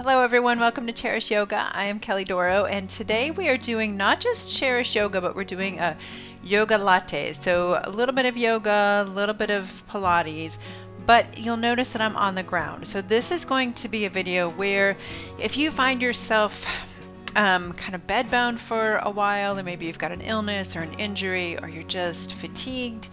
Hello everyone, welcome to Cherish Yoga. I am Kelly Doro, and today we are doing not just Cherish Yoga, but we're doing a yoga latte. So a little bit of yoga, a little bit of Pilates, but you'll notice that I'm on the ground. So this is going to be a video where if you find yourself kind of bedbound for a while, or maybe you've got an illness or an injury, or you're just fatigued,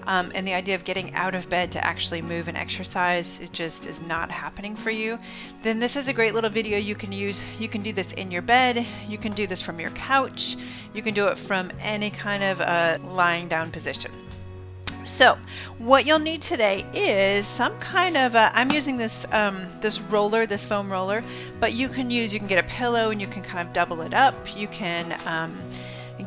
and the idea of getting out of bed to actually move and exercise, it just is not happening for you, then this is a great little video you can use. You can do this in your bed, you can do this from your couch, you can do it from any kind of lying down position. So what you'll need today is some kind of I'm using this this roller, this foam roller, but you can get a pillow and you can kind of double it up. You can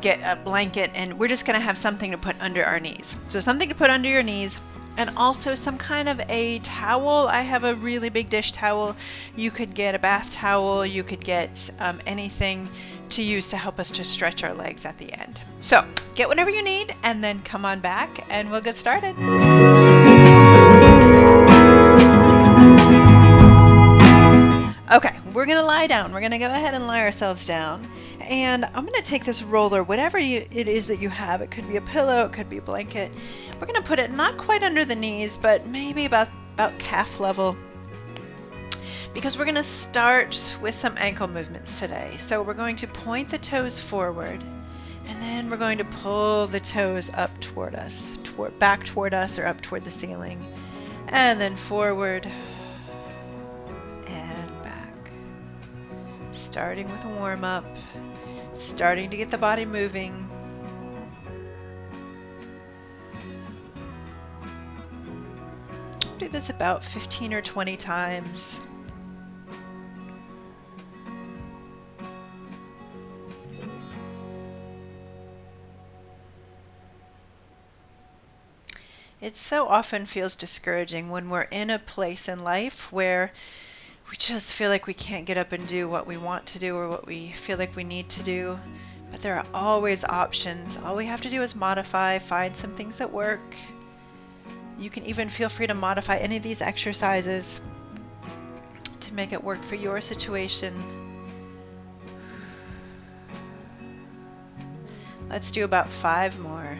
get a blanket, and we're just going to have something to put under our knees. So something to put under your knees, and also some kind of a towel. I have a really big dish towel. You could get a bath towel. You could get anything to use to help us to stretch our legs at the end. So get whatever you need and then come on back and we'll get started. Okay, we're going to lie down. We're going to go ahead and lie ourselves down. And I'm going to take this roller, whatever it is that you have. It could be a pillow, it could be a blanket. We're going to put it not quite under the knees, but maybe about calf level, because we're going to start with some ankle movements today. So we're going to point the toes forward, and then we're going to pull the toes up toward us, back toward us, or up toward the ceiling, and then forward and back. Starting with a warm-up, starting to get the body moving. Do this about 15 or 20 times. It so often feels discouraging when we're in a place in life where we just feel like we can't get up and do what we want to do or what we feel like we need to do. But there are always options. All we have to do is modify, find some things that work. You can even feel free to modify any of these exercises to make it work for your situation. Let's do about 5 more.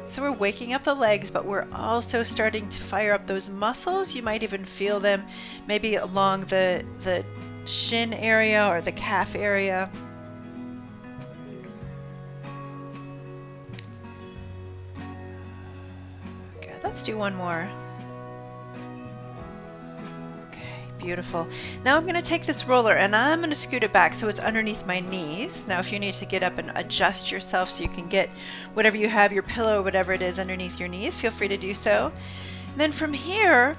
So we're waking up the legs, but we're also starting to fire up those muscles. You might even feel them maybe along the shin area or the calf area. Good. Let's do one more. Beautiful. Now I'm going to take this roller and I'm going to scoot it back so it's underneath my knees. Now if you need to get up and adjust yourself so you can get whatever you have, your pillow or whatever it is underneath your knees, feel free to do so. And then from here,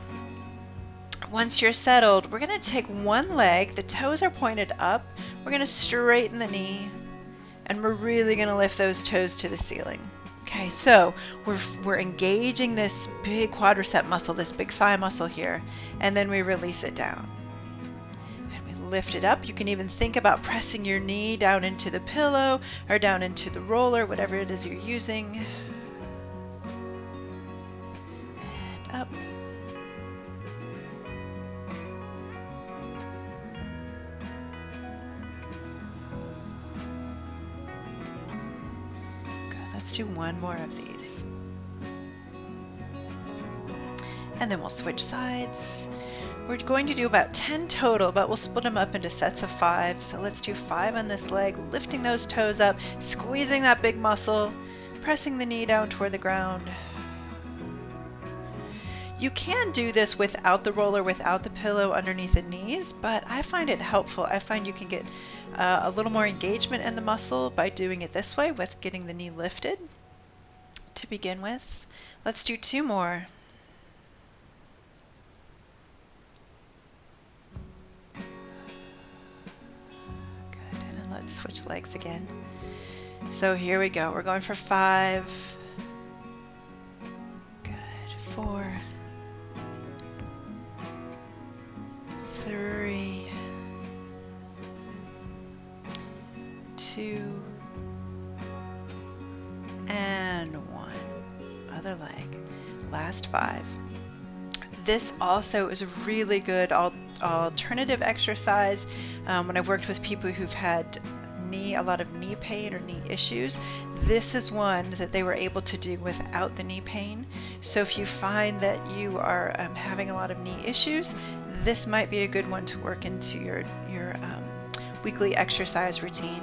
once you're settled, we're going to take one leg, the toes are pointed up, we're going to straighten the knee, and we're really going to lift those toes to the ceiling. Okay, so we're engaging this big quadricep muscle, this big thigh muscle here, and then we release it down. And we lift it up. You can even think about pressing your knee down into the pillow or down into the roller, whatever it is you're using. And up. Let's do one more of these. And then we'll switch sides. We're going to do about 10 total, but we'll split them up into sets of 5. So let's do 5 on this leg, lifting those toes up, squeezing that big muscle, pressing the knee down toward the ground. You can do this without the roller, without the pillow underneath the knees, but I find it helpful. I find you can get a little more engagement in the muscle by doing it this way, with getting the knee lifted to begin with. Let's do 2 more. Good, and then let's switch legs again. So here we go. We're going for 5. Good, 4. 3, 2, and 1. Other leg. Last 5. This also is a really good alternative exercise. When I've worked with people who've had a lot of knee pain or knee issues, this is one that they were able to do without the knee pain. So if you find that you are having a lot of knee issues, this might be a good one to work into your weekly exercise routine.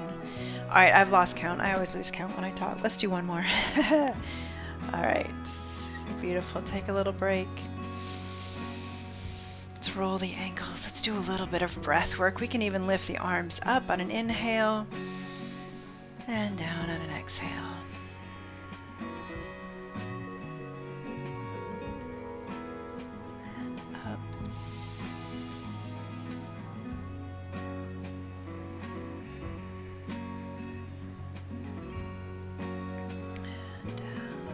All right, I've lost count. I always lose count when I talk. Let's do one more. All right, beautiful. Take a little break. Let's roll the ankles. Let's do a little bit of breath work. We can even lift the arms up on an inhale and down on an exhale. And up. And down.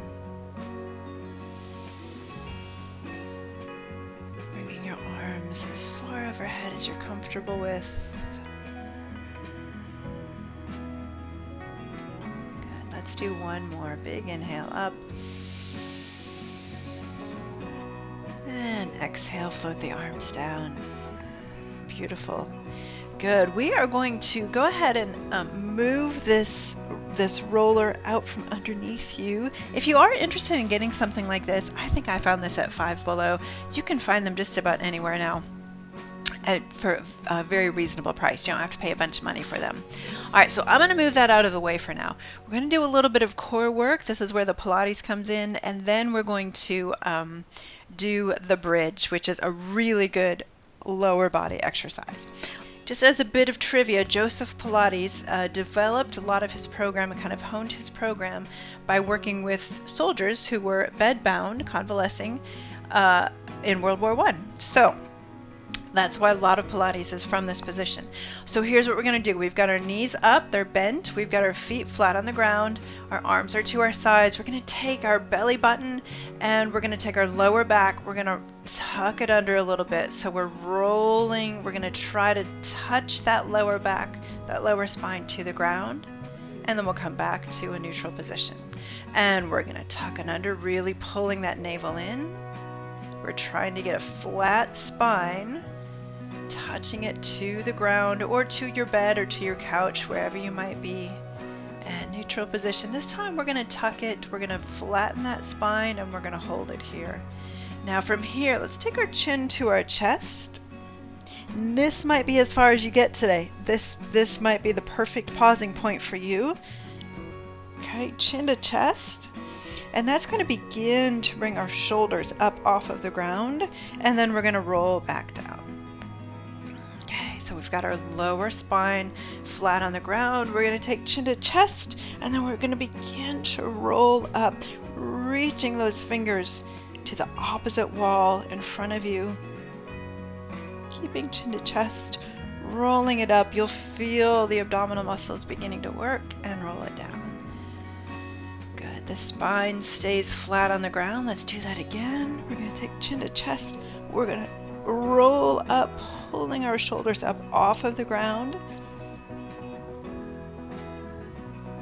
Bringing your arms as far overhead as you're comfortable with. Good. Let's do one more. Big inhale up. And exhale, float the arms down. Beautiful. Good. We are going to go ahead and move this roller out from underneath you. If you are interested in getting something like this, I think I found this at Five Below. You can find them just about anywhere now for a very reasonable price. You don't have to pay a bunch of money for them. All right, so I'm going to move that out of the way for now. We're going to do a little bit of core work. This is where the Pilates comes in, and then we're going to do the bridge, which is a really good lower body exercise. Just as a bit of trivia, Joseph Pilates developed a lot of his program and kind of honed his program by working with soldiers who were bedbound, convalescing in World War I. So that's why a lot of Pilates is from this position. So here's what we're going to do. We've got our knees up, they're bent. We've got our feet flat on the ground. Our arms are to our sides. We're going to take our belly button and we're going to take our lower back. We're going to tuck it under a little bit. So we're rolling. We're going to try to touch that lower back, that lower spine to the ground. And then we'll come back to a neutral position. And we're going to tuck it under, really pulling that navel in. We're trying to get a flat spine, touching it to the ground or to your bed or to your couch, wherever you might be. And neutral position. This time we're going to tuck it, we're going to flatten that spine, and we're going to hold it here. Now from here, let's take our chin to our chest. And this might be as far as you get today. This might be the perfect pausing point for you. Okay, chin to chest. And that's going to begin to bring our shoulders up off of the ground, and then we're going to roll back down. So we've got our lower spine flat on the ground. We're going to take chin to chest, and then we're going to begin to roll up, reaching those fingers to the opposite wall in front of you. Keeping chin to chest, rolling it up. You'll feel the abdominal muscles beginning to work, and roll it down. Good. The spine stays flat on the ground. Let's do that again. We're going to take chin to chest. We're going to roll up, pulling our shoulders up off of the ground.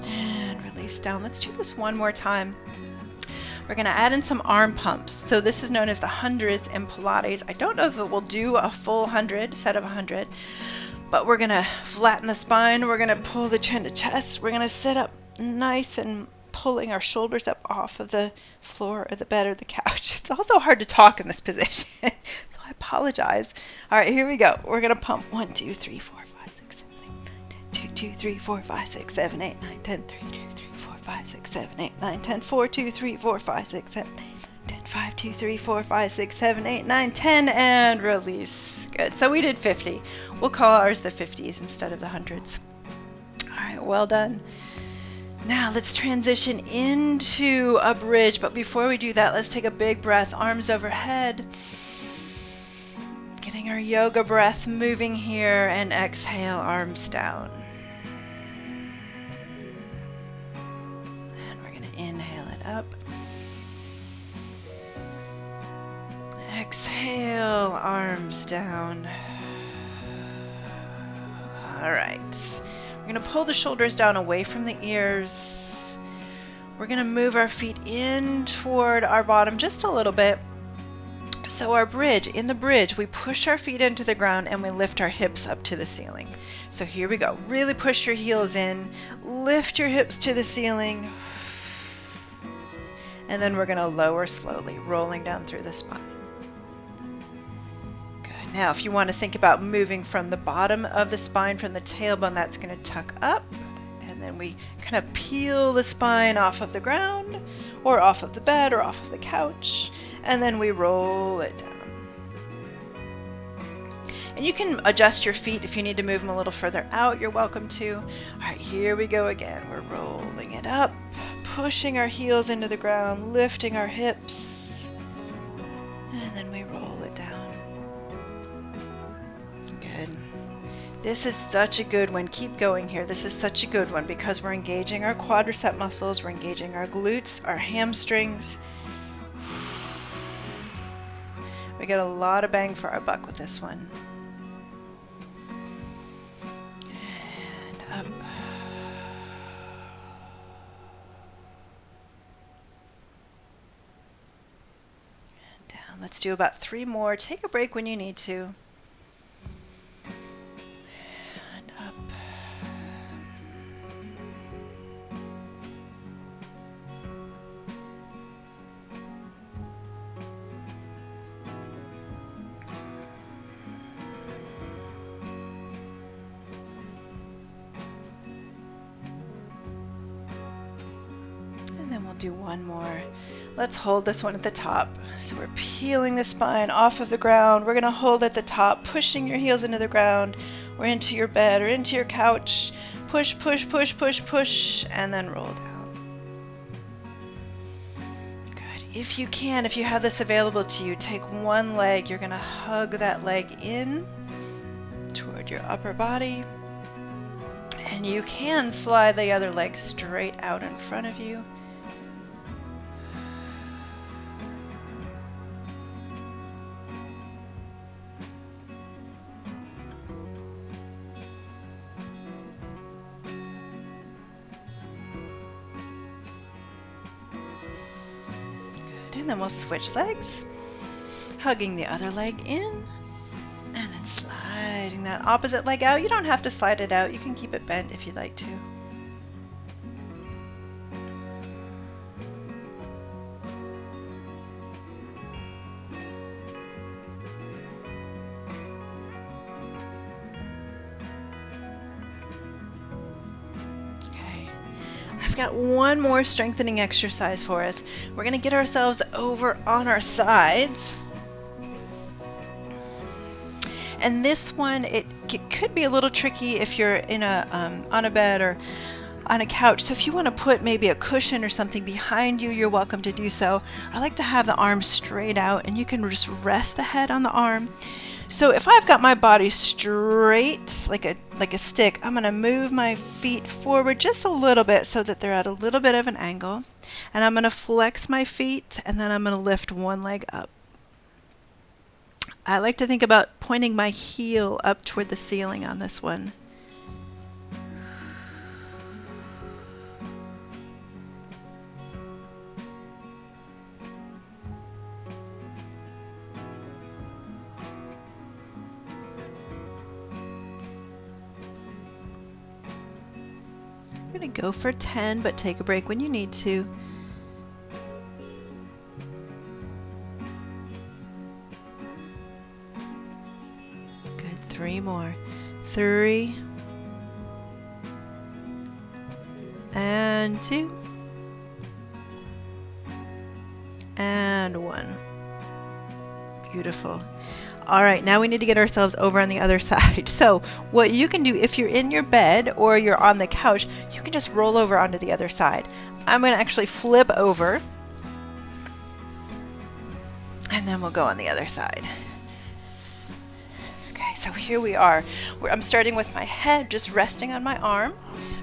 And release down. Let's do this one more time. We're going to add in some arm pumps. So this is known as the hundreds in Pilates. I don't know if it will do a full 100, set of 100, but we're going to flatten the spine. We're going to pull the chin to chest. We're going to sit up nice and pulling our shoulders up off of the floor or the bed or the couch. It's also hard to talk in this position, so I apologize. All right, here we go. We're going to pump 1, 2, 3, 4, 5, 6, 7, 8, 9, 10, 2, 2, 3, 4, 5, 6, 7, 8, 9, 10, 3, 2, 3, 4, 5, 6, 7, 8, 9, 10, 4, 2, 3, 4, 5, 6, 7, 8, 10, 5, 2, 3, 4, 5, 6, 7, 8, 9, 10, and release. Good. So we did 50. We'll call ours the 50s instead of the hundreds. All right, well done. Now let's transition into a bridge, but before we do that, let's take a big breath, arms overhead. Getting our yoga breath moving here, and exhale, arms down. And we're going to inhale it up. Exhale, arms down. All right. We're going to pull the shoulders down away from the ears. We're going to move our feet in toward our bottom just a little bit. So our bridge, in the bridge, we push our feet into the ground and we lift our hips up to the ceiling. So here we go. Really push your heels in, lift your hips to the ceiling, and then we're going to lower slowly, rolling down through the spine. Good. Now, if you want to think about moving from the bottom of the spine, from the tailbone, that's going to tuck up, and then we kind of peel the spine off of the ground, or off of the bed, or off of the couch, and then we roll it down. And you can adjust your feet if you need to move them a little further out, you're welcome to. All right, here we go again. We're rolling it up, pushing our heels into the ground, lifting our hips, and then we roll it down. Good. This is such a good one. Keep going here. This is such a good one because we're engaging our quadricep muscles, we're engaging our glutes, our hamstrings. We get a lot of bang for our buck with this one. And up. And down. Let's do about 3 more. Take a break when you need to. And up. And then we'll do one more. Let's hold this one at the top. So we're peeling the spine off of the ground. We're going to hold at the top, pushing your heels into the ground or into your bed or into your couch. Push, push, push, push, push, and then roll down. Good. If you can, if you have this available to you, take one leg. You're going to hug that leg in toward your upper body. And you can slide the other leg straight out in front of you. And then we'll switch legs, hugging the other leg in, and then sliding that opposite leg out. You don't have to slide it out. You can keep it bent if you'd like to. I've got one more strengthening exercise for us. We're going to get ourselves over on our sides. And this one, it could be a little tricky if you're in on a bed or on a couch. So if you want to put maybe a cushion or something behind you, you're welcome to do so. I like to have the arms straight out, and you can just rest the head on the arm. So if I've got my body straight, like a stick, I'm going to move my feet forward just a little bit so that they're at a little bit of an angle. And I'm going to flex my feet, and then I'm going to lift one leg up. I like to think about pointing my heel up toward the ceiling on this one. You're going to go for 10, but take a break when you need to. Good. 3 more. 3 and 2 and 1. Beautiful. All right, now we need to get ourselves over on the other side. So what you can do if you're in your bed or you're on the couch, you can just roll over onto the other side. I'm going to actually flip over, and then we'll go on the other side. Okay, so here we are. I'm starting with my head just resting on my arm.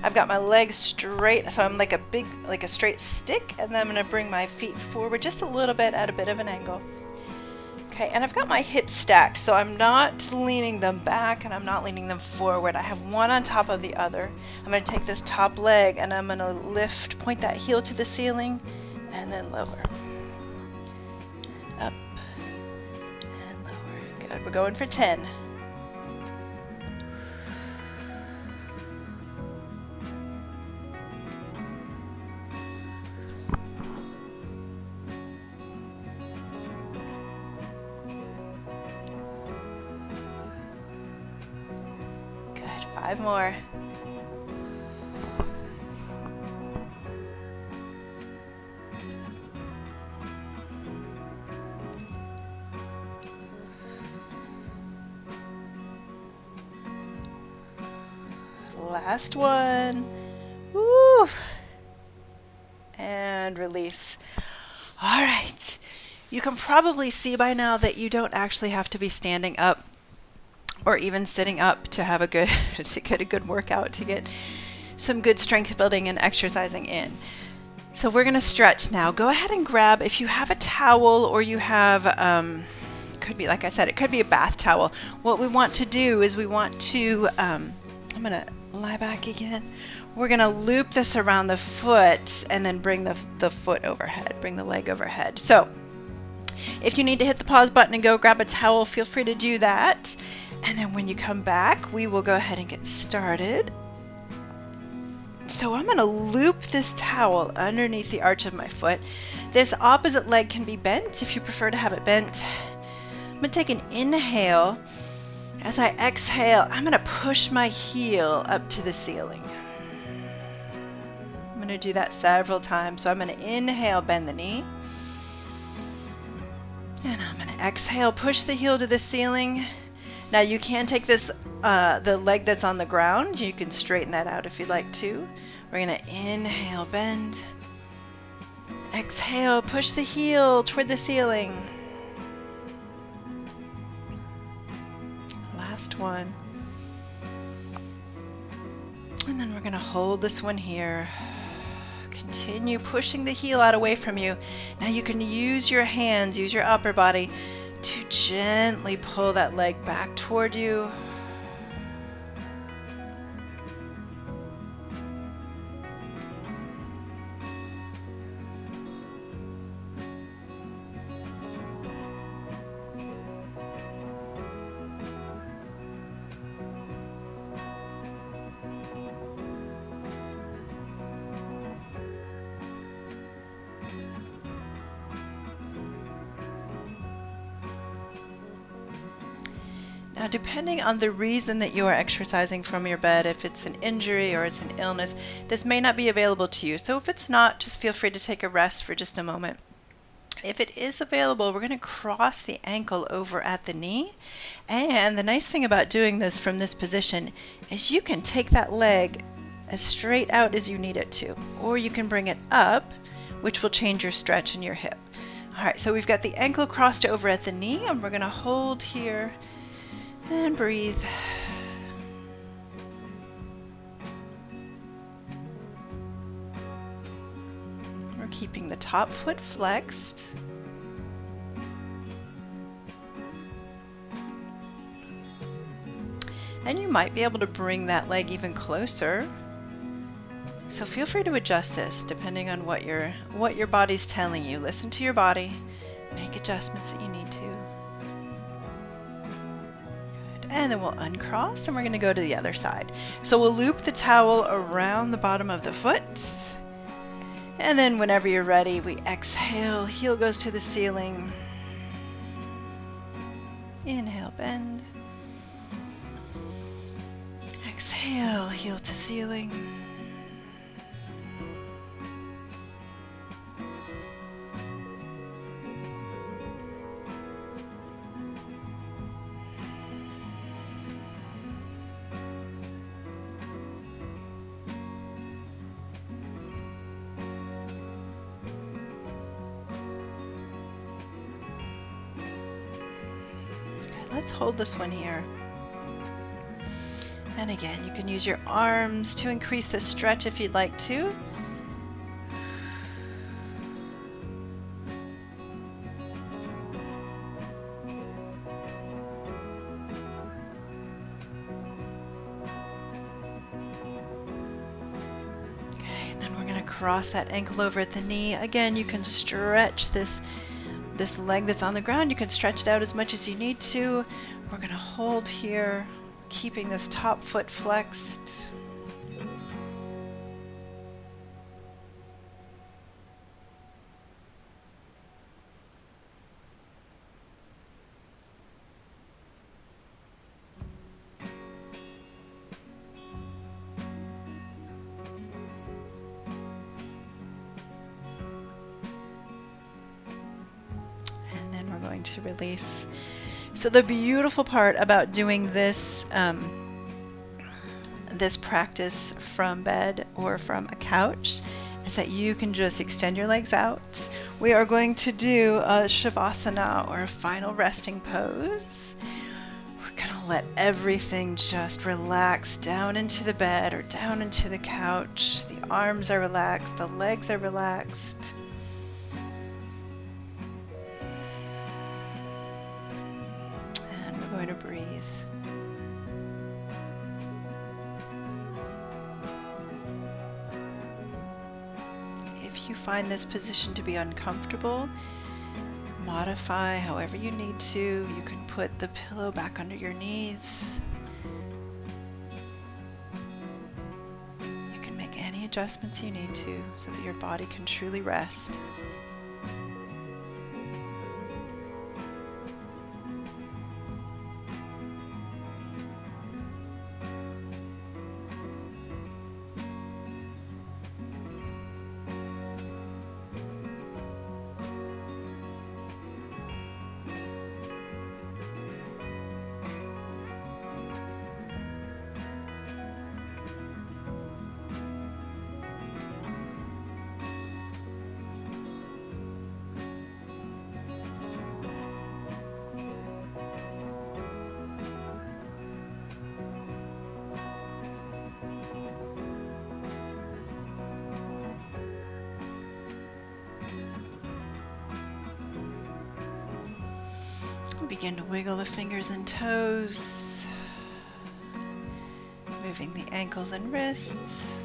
I've got my legs straight, so I'm like a straight stick, and then I'm going to bring my feet forward just a little bit at a bit of an angle. Okay, and I've got my hips stacked, so I'm not leaning them back and I'm not leaning them forward. I have one on top of the other. I'm going to take this top leg and I'm going to lift, point that heel to the ceiling, and then lower. Up Good, we're going for 10. Good, 5 more. Last one. Woo! And release. All right. You can probably see by now that you don't actually have to be standing up or even sitting up to have a good to get a good workout, to get some good strength building and exercising in. So we're going to stretch now. Go ahead and grab, if you have a towel or you have could be, like I said, it could be a bath towel. What we want to do is we want to I'm going to lie back again. We're going to loop this around the foot and then bring the foot overhead, bring the leg overhead. So if you need to hit the pause button and go grab a towel, feel free to do that. And then when you come back, we will go ahead and get started. So I'm going to loop this towel underneath the arch of my foot. This opposite leg can be bent if you prefer to have it bent. I'm going to take an inhale. As I exhale, I'm going to push my heel up to the ceiling. I'm going to do that several times. So I'm going to inhale, bend the knee. And I'm going to exhale, push the heel to the ceiling. Now you can take this, the leg that's on the ground. You can straighten that out if you'd like to. We're going to inhale, bend. Exhale, push the heel toward the ceiling. Last one. And then we're going to hold this one here. Continue pushing the heel out away from you. Now you can use your hands, use your upper body to gently pull that leg back toward you. Now, depending on the reason that you are exercising from your bed, if it's an injury or it's an illness, this may not be available to you. So if it's not, just feel free to take a rest for just a moment. If it is available, we're going to cross the ankle over at the knee. And the nice thing about doing this from this position is you can take that leg as straight out as you need it to, or you can bring it up, which will change your stretch in your hip. All right, so we've got the ankle crossed over at the knee, and we're going to hold here. And breathe. We're keeping the top foot flexed. And you might be able to bring that leg even closer. So feel free to adjust this depending on what your body's telling you. Listen to your body. Make adjustments that you need to. And then we'll uncross and we're going to go to the other side. So we'll loop the towel around the bottom of the foot. And then whenever you're ready, we exhale, heel goes to the ceiling. Inhale, bend. Exhale, heel to ceiling. Let's hold this one here. And again, you can use your arms to increase the stretch if you'd like to. Okay, and then we're going to cross that ankle over at the knee. Again, you can stretch this this leg that's on the ground, you can stretch it out as much as you need to. We're going to hold here, keeping this top foot flexed. And then we're going to release. So the beautiful part about doing this this practice from bed or from a couch is that you can just extend your legs out. We are going to do a Shavasana, or a final resting pose. We're going to let everything just relax down into the bed or down into the couch. The arms are relaxed, the legs are relaxed. Going to breathe. If you find this position to be uncomfortable, modify however you need to. You can put the pillow back under your knees. You can make any adjustments you need to so that your body can truly rest. Begin to wiggle the fingers and toes, moving the ankles and wrists.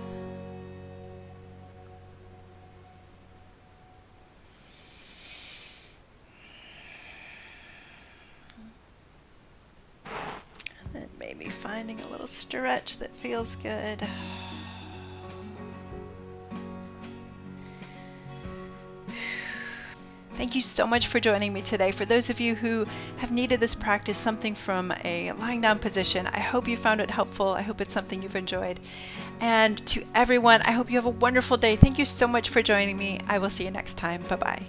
And then maybe finding a little stretch that feels good. Thank you so much for joining me today. For those of you who have needed this practice, something from a lying down position, I hope you found it helpful. I hope it's something you've enjoyed. And to everyone, I hope you have a wonderful day. Thank you so much for joining me. I will see you next time. Bye-bye.